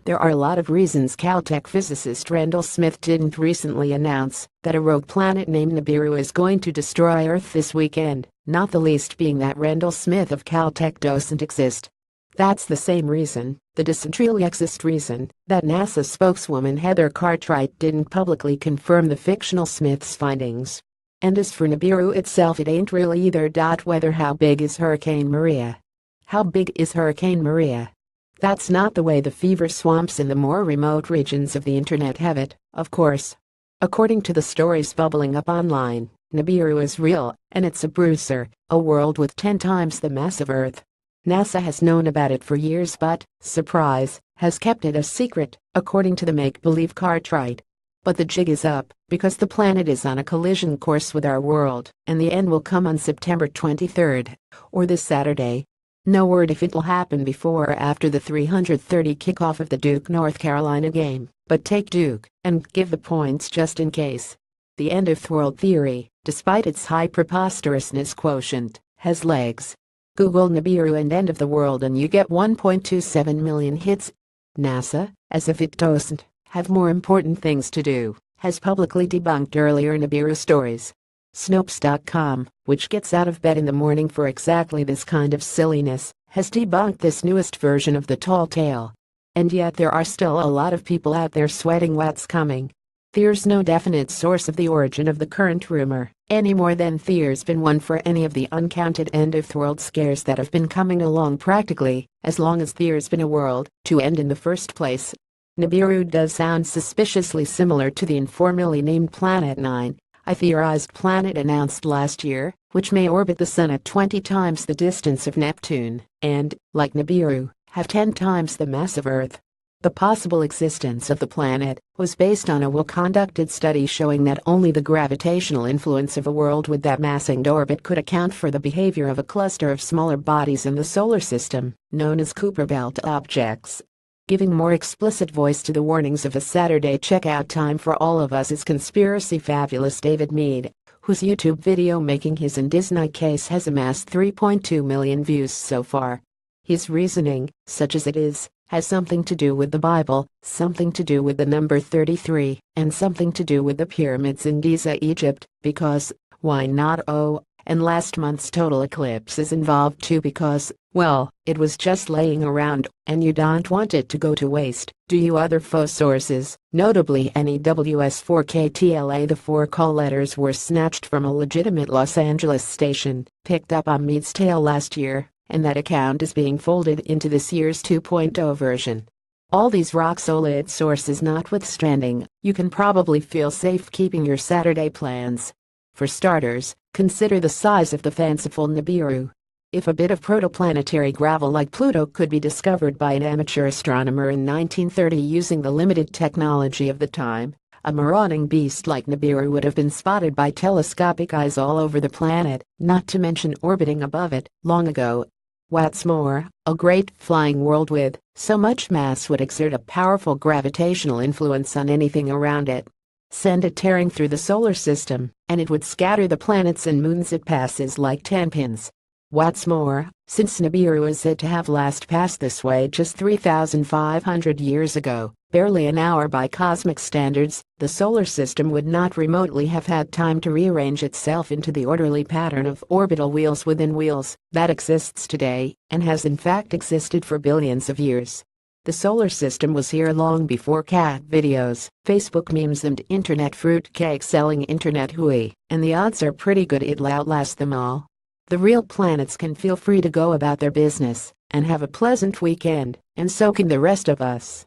There are a lot of reasons Caltech physicist Randall Smith didn't recently announce that a rogue planet named Nibiru is going to destroy Earth this weekend, not the least being that Randall Smith of Caltech doesn't exist. That's the same reason, the doesn't really exist reason, that NASA spokeswoman Heather Cartwright didn't publicly confirm the fictional Smith's findings. And as for Nibiru itself, it ain't really either. Whether how big is Hurricane Maria? How big is Hurricane Maria? That's not the way the fever swamps in the more remote regions of the internet have it, of course. According to the stories bubbling up online, Nibiru is real, and it's a bruiser, a world with 10 times the mass of Earth. NASA has known about it for years but, surprise, has kept it a secret, according to the make-believe Cartwright. But the jig is up, because the planet is on a collision course with our world, and the end will come on September 23rd, or this Saturday. No word if it'll happen before or after the 3:30 kickoff of the Duke North Carolina game, but take Duke and give the points just in case. The end of the world theory, despite its high preposterousness quotient, has legs. Google Nibiru and end of the world and you get 1.27 million hits. NASA, as if it doesn't have more important things to do, has publicly debunked earlier Nibiru stories. Snopes.com, which gets out of bed in the morning for exactly this kind of silliness, has debunked this newest version of the tall tale. And yet there are still a lot of people out there sweating what's coming. There's no definite source of the origin of the current rumor, any more than there's been one for any of the uncounted end-of-the-world scares that have been coming along practically, as long as there's been a world to end in the first place. Nibiru does sound suspiciously similar to the informally named Planet 9, a theorized planet announced last year, which may orbit the Sun at 20 times the distance of Neptune, and, like Nibiru, have 10 times the mass of Earth. The possible existence of the planet was based on a well-conducted study showing that only the gravitational influence of a world with that mass and orbit could account for the behavior of a cluster of smaller bodies in the solar system, known as Kuiper Belt objects. Giving more explicit voice to the warnings of a Saturday checkout time for all of us is conspiracy fabulous David Mead, whose YouTube video making his and Disney case has amassed 3.2 million views so far. His reasoning, such as it is, has something to do with the Bible, something to do with the number 33, and something to do with the pyramids in Giza, Egypt, because, why not? Oh, and last month's total eclipse is involved too because, well, it was just laying around, and you don't want it to go to waste, do you? Other faux sources, notably NEWS4KTLA, the 4 call letters were snatched from a legitimate Los Angeles station, picked up on Mead's tale last year, and that account is being folded into this year's 2.0 version. All these rock-solid sources notwithstanding, you can probably feel safe keeping your Saturday plans. For starters, consider the size of the fanciful Nibiru. If a bit of protoplanetary gravel like Pluto could be discovered by an amateur astronomer in 1930 using the limited technology of the time, a marauding beast like Nibiru would have been spotted by telescopic eyes all over the planet, not to mention orbiting above it, long ago. What's more, a great flying world with so much mass would exert a powerful gravitational influence on anything around it. Send it tearing through the solar system, and it would scatter the planets and moons it passes like 10 pins. What's more, since Nibiru is said to have last passed this way just 3,500 years ago, barely an hour by cosmic standards, the solar system would not remotely have had time to rearrange itself into the orderly pattern of orbital wheels within wheels that exists today, and has in fact existed for billions of years. The solar system was here long before cat videos, Facebook memes and internet fruitcake selling internet hooey, and the odds are pretty good it'll outlast them all. The real planets can feel free to go about their business and have a pleasant weekend, and so can the rest of us.